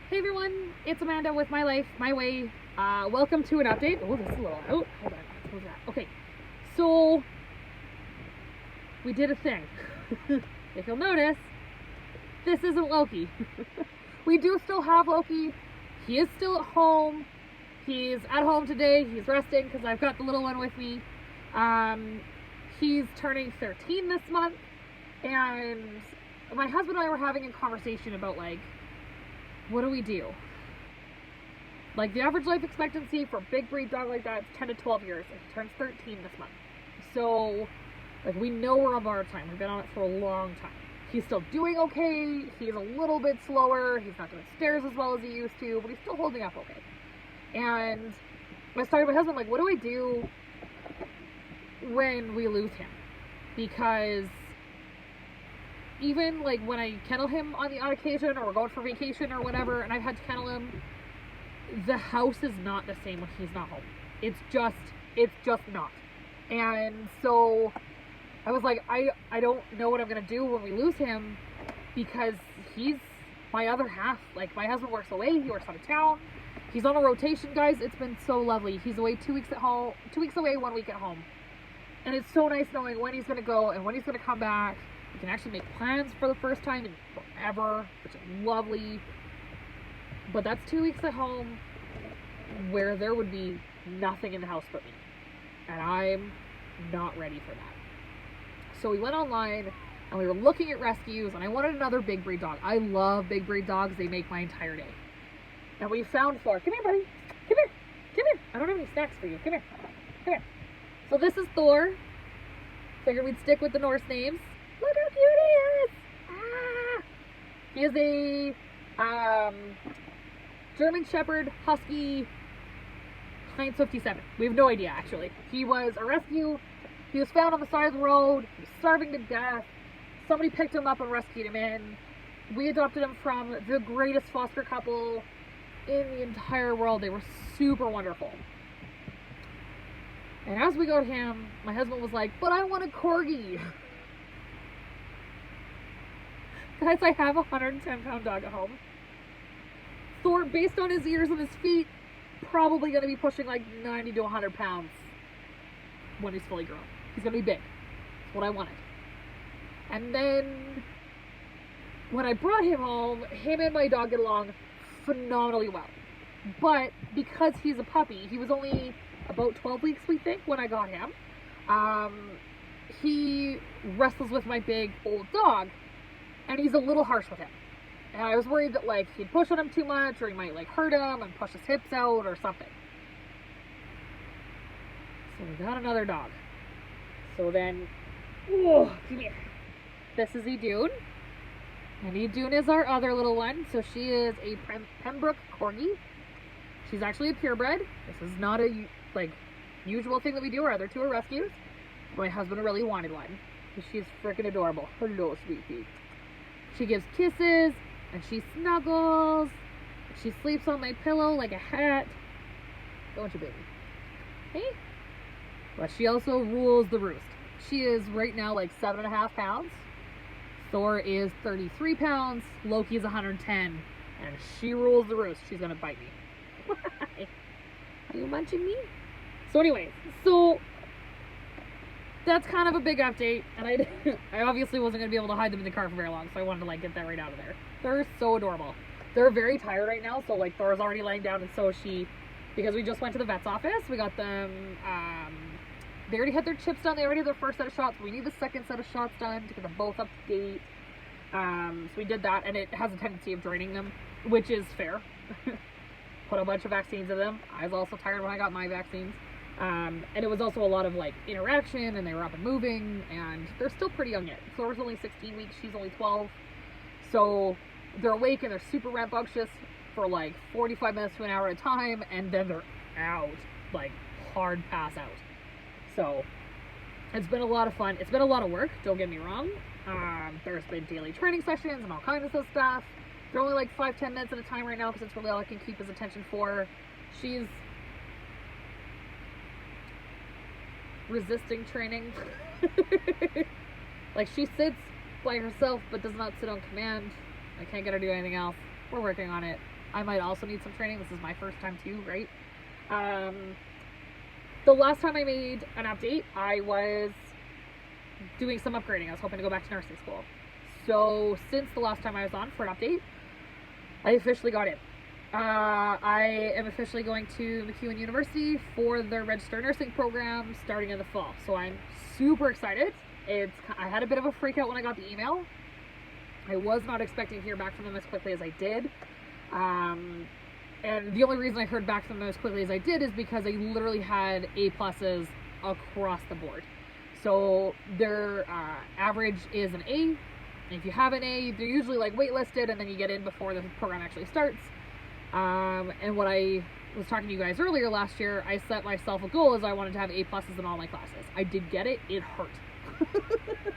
Hey everyone, it's Amanda with My Life, My Way. Welcome to an update. Oh, this is a little out. Hold on, let's close that. Okay, so we did a thing. If you'll notice, this isn't Loki. We do still have Loki. He is still at home. He's at home today. He's resting because I've got the little one with me. He's turning 13 this month, and my husband and I were having a conversation about, like, what do we do? Like, the average life expectancy for a big breed dog like that is 10 to 12 years, and he turns 13 this month. So, like, we know we're on borrowed time. We've been on it for a long time. He's still doing okay. He's a little bit slower. He's not doing stairs as well as he used to, but he's still holding up okay. And I started with my husband, like, what do I do when we lose him? Because even, like, when I kennel him on the odd occasion, or we're going for vacation or whatever, and I've had to kennel him, the house is not the same when he's not home. It's just not. And so I was like, I don't know what I'm going to do when we lose him, because he's my other half. Like, my husband works away. He works out of town. He's on a rotation, guys. It's been so lovely. He's away 2 weeks at home, 2 weeks away, 1 week at home. And it's so nice knowing when he's going to go and when he's going to come back. We can actually make plans for the first time in forever, which is lovely. But that's 2 weeks at home where there would be nothing in the house but me. And I'm not ready for that. So we went online and we were looking at rescues, and I wanted another big breed dog. I love big breed dogs. They make my entire day. And we found Thor. Come here, buddy. Come here. Come here. I don't have any snacks for you. Come here. Come here. So this is Thor. Figured we'd stick with the Norse names. Look how cute he is! He is a German Shepherd Husky Heinz 57. We have no idea, actually. He was a rescue. He was found on the side of the road. He was starving to death. Somebody picked him up and rescued him in. We adopted him from the greatest foster couple in the entire world. They were super wonderful. And as we got him, my husband was like, but I want a corgi. Guys, I have a 110-pound dog at home. Thor, based on his ears and his feet, probably going to be pushing like 90 to 100 pounds when he's fully grown. He's going to be big. That's what I wanted. And then when I brought him home, him and my dog get along phenomenally well. But because he's a puppy, he was only about 12 weeks, we think, when I got him. He wrestles with my big old dog. And he's a little harsh with him. And I was worried that, like, he'd push on him too much, or he might, like, hurt him and push his hips out or something. So we got another dog. So then, come here. This is Idune. And Idune is our other little one. So she is a Pembroke Corgi. She's actually a purebred. This is not a, like, usual thing that we do. Our other two are rescues. My husband really wanted one. She's freaking adorable. Hello, sweetie. She gives kisses, and she snuggles. She sleeps on my pillow like a hat. Don't you, baby? Hey? But she also rules the roost. She is right now like 7.5 pounds. Thor is 33 pounds. Loki is 110. And she rules the roost. She's gonna bite me. Why? Are you munching me? So anyways, that's kind of a big update, and I obviously wasn't going to be able to hide them in the car for very long, so I wanted to, like, get that right out of there. They're so adorable. They're very tired right now, so, like, Thor's already laying down, and so is she, because we just went to the vet's office. We got them, they already had their chips done. They already had their first set of shots. We need the second set of shots done to get them both up to date. So we did that, and it has a tendency of draining them, which is fair. Put a bunch of vaccines in them. I was also tired when I got my vaccines. And it was also a lot of, like, interaction, and they were up and moving, and they're still pretty young yet. Thor's only 16 weeks, she's only 12. So they're awake and they're super rambunctious for like 45 minutes to an hour at a time, and then they're out, like hard pass out. So it's been a lot of fun. It's been a lot of work, don't get me wrong. There's been daily training sessions and all kinds of stuff. They're only like 5-10 minutes at a time right now because it's really all I can keep his attention for. She's resisting training. Like, she sits by herself but does not sit on command. I can't get her to do anything else. We're working on it. I might also need some training. This is my first time too, right? The last time I made an update, I was doing some upgrading. I was hoping to go back to nursing school. So since the last time I was on for an update, I officially got in. I am officially going to MacEwan University for their registered nursing program starting in the fall. So I'm super excited. I had a bit of a freak out when I got the email. I was not expecting to hear back from them as quickly as I did. And the only reason I heard back from them as quickly as I did is because I literally had A+ across the board. So their average is an A. And if you have an A, they're usually like waitlisted and then you get in before the program actually starts. And what I was talking to you guys earlier last year, I set myself a goal as I wanted to have A+ in all my classes. I did get it. It hurt.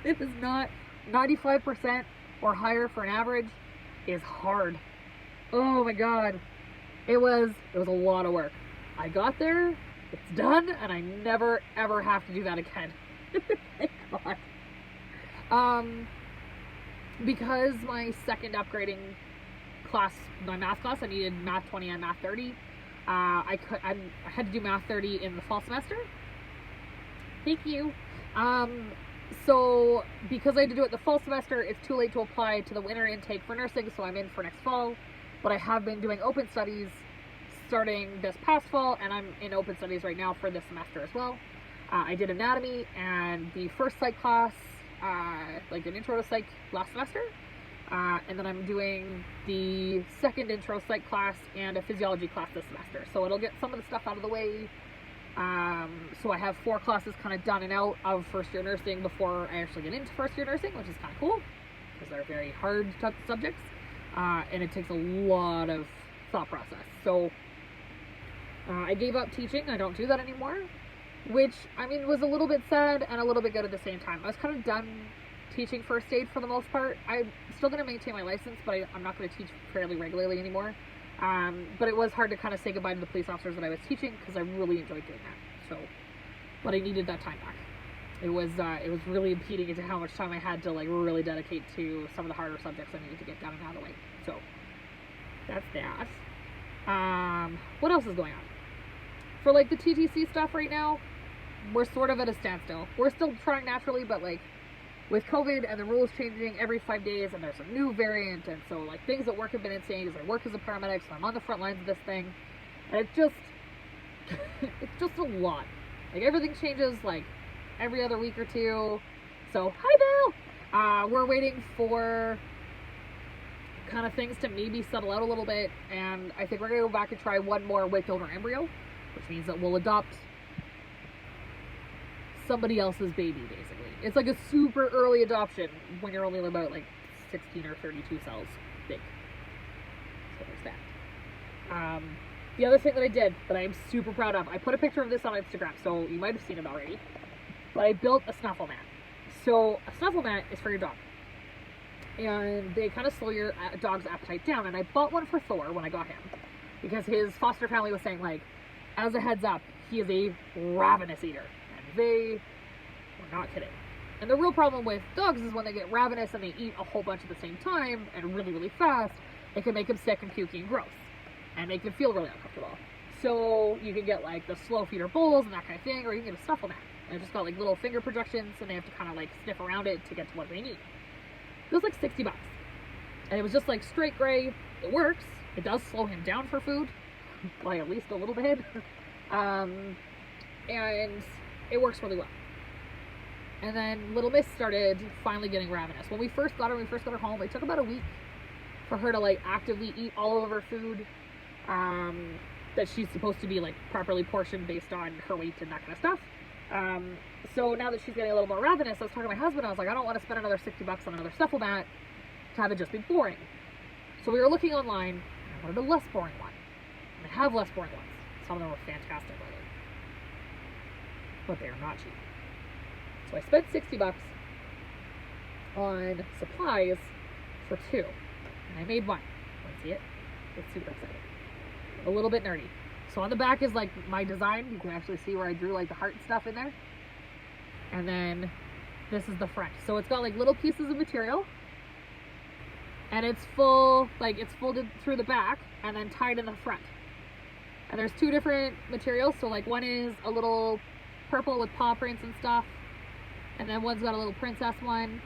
It is not 95% or higher for an average is hard. Oh my God. It was a lot of work. I got there, it's done, and I never ever have to do that again. Thank God. Because my second upgrading class, my math class, I needed math 20 and math 30. I had to do math 30 in the fall semester. Thank you. So because I had to do it the fall semester, it's too late to apply to the winter intake for nursing, so I'm in for next fall. But I have been doing open studies starting this past fall, and I'm in open studies right now for this semester as well. I did anatomy and the first psych class, like an intro to psych last semester. And then I'm doing the second intro psych class and a physiology class this semester. So it'll get some of the stuff out of the way. So I have 4 classes kind of done and out of first year nursing before I actually get into first year nursing, which is kind of cool because they're very hard subjects. And it takes a lot of thought process. So I gave up teaching. I don't do that anymore, which, I mean, was a little bit sad and a little bit good at the same time. I was kind of done teaching first aid for the most part. I'm still going to maintain my license, but I'm not going to teach fairly regularly anymore. But it was hard to kind of say goodbye to the police officers that I was teaching because I really enjoyed doing that. So, but I needed that time back. It was really impeding into how much time I had to like really dedicate to some of the harder subjects I needed to get done and out of the way. So that's that. What else is going on? For like the TTC stuff right now, we're sort of at a standstill. We're still trying naturally, but like with COVID and the rules changing every 5 days, and there's a new variant, and so like things at work have been insane because I work as a paramedic, so I'm on the front lines of this thing, and it's just a lot. Like everything changes like every other week or two. So hi Bill. We're waiting for kind of things to maybe settle out a little bit, and I think we're gonna go back and try one more wake donor embryo, which means that we'll adopt somebody else's baby, basically. It's like a super early adoption when you're only about like 16 or 32 cells big. So there's that. The other thing that I did that I'm super proud of, I put a picture of this on Instagram, so you might have seen it already, but I built a snuffle mat. So a snuffle mat is for your dog, and they kind of slow your dog's appetite down, and I bought one for Thor when I got him because his foster family was saying, like, as a heads up, he is a ravenous eater, and they were not kidding. And the real problem with dogs is when they get ravenous and they eat a whole bunch at the same time and really, really fast, it can make them sick and pukey and gross and make them feel really uncomfortable. So you can get like the slow feeder bowls and that kind of thing, or you can get a snuffle mat. And it's just got like little finger projections, and they have to kind of like sniff around it to get to what they need. It was like $60. And it was just like straight gray. It works. It does slow him down for food by at least a little bit. And it works really well. And then Little Miss started finally getting ravenous. When we first got her home, it took about a week for her to like actively eat all of her food that she's supposed to be like properly portioned based on her weight and that kind of stuff. So now that she's getting a little more ravenous, I was talking to my husband, I was like, I don't want to spend another $60 on another snuffle mat to have it just be boring. So we were looking online, and I wanted a less boring one. And they have less boring ones. Some of them are fantastic, by the way. But they are not cheap. So I spent $60 on supplies for 2. And I made one. Want to see it? It's super exciting. A little bit nerdy. So on the back is like my design. You can actually see where I drew like the heart stuff in there. And then this is the front. So it's got like little pieces of material and it's full, like it's folded through the back and then tied in the front. And there's two different materials. So like one is a little purple with paw prints and stuff, and then one's got a little princess one.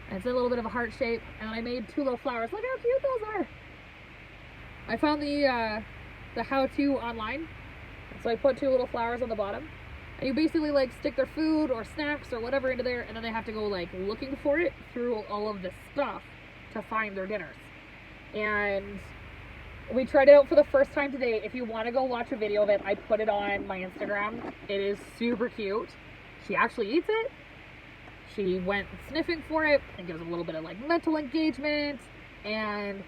And it's a little bit of a heart shape. And I made two little flowers. Look how cute those are. I found the how-to online. So I put two little flowers on the bottom. And you basically like stick their food or snacks or whatever into there, and then they have to go like looking for it through all of this stuff to find their dinners. And we tried it out for the first time today. If you want to go watch a video of it, I put it on my Instagram. It is super cute. She actually eats it. She went sniffing for it and gives a little bit of like mental engagement and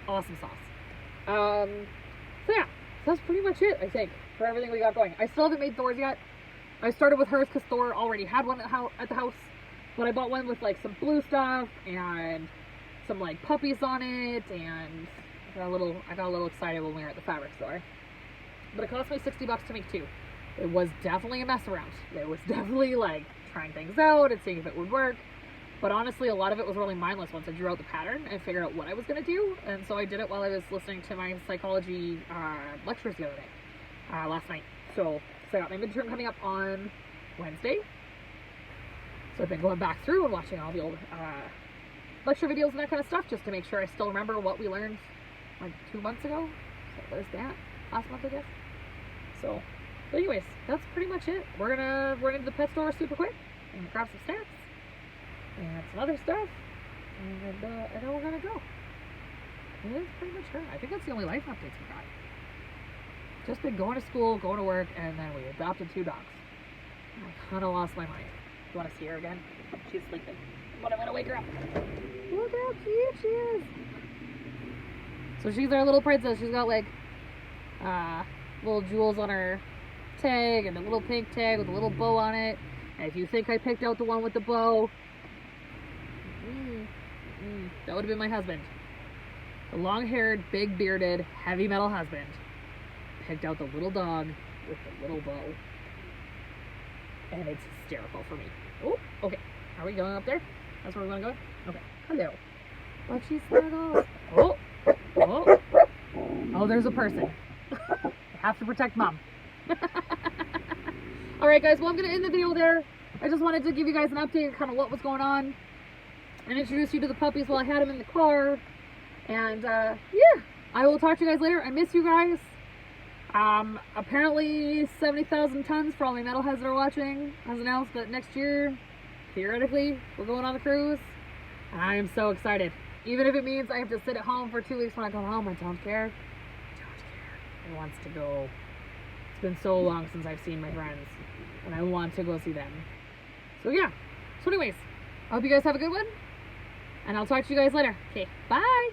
awesome sauce. So yeah, so that's pretty much it, I think, for everything we got going. I still haven't made Thor's yet. I started with hers because Thor already had one at the house, but I bought one with like some blue stuff and some like puppies on it, and I got a little excited when we were at the fabric store. But it cost me $60 to make two. It was definitely a mess around. It was definitely like trying things out and seeing if it would work. But honestly, a lot of it was really mindless once I drew out the pattern and figured out what I was going to do. And so I did it while I was listening to my psychology lectures the other day, last night. So I got my midterm coming up on Wednesday. So I've been going back through and watching all the old lecture videos and that kind of stuff just to make sure I still remember what we learned like 2 months ago. So there's that. Last month, I guess. So, but anyways, that's pretty much it. We're gonna run into the pet store super quick and grab some snacks and some other stuff, and then we're gonna go. And that's pretty much her. I think that's the only life updates we got. Just been going to school, going to work, and then we adopted 2 dogs. I kind of lost my mind. You want to see her again? She's sleeping, but I'm gonna wake her up. Look how cute she is. So she's our little princess. She's got like little jewels on her tag and a little pink tag with a little bow on it. And if you think I picked out the one with the bow, that would have been my husband. The long-haired, big-bearded, heavy metal husband picked out the little dog with the little bow. And it's hysterical for me. Oh, okay. Are we going up there? That's where we want to go? Okay. Hello. But she's snuggled. Oh. Oh. Oh, there's a person. I have to protect Mom. Alright guys, well I'm going to end the video there. I just wanted to give you guys an update on kind of what was going on and introduce you to the puppies while I had them in the car. And yeah, I will talk to you guys later. I miss you guys. Apparently 70,000 tons for all my metalheads that are watching has announced that next year, theoretically, we're going on a cruise. And I am so excited. Even if it means I have to sit at home for 2 weeks when I come home, I don't care. I don't care. I want to go. It's been so long since I've seen my friends, and I want to go see them. So yeah. So anyways, I hope you guys have a good one, and I'll talk to you guys later. Okay, bye!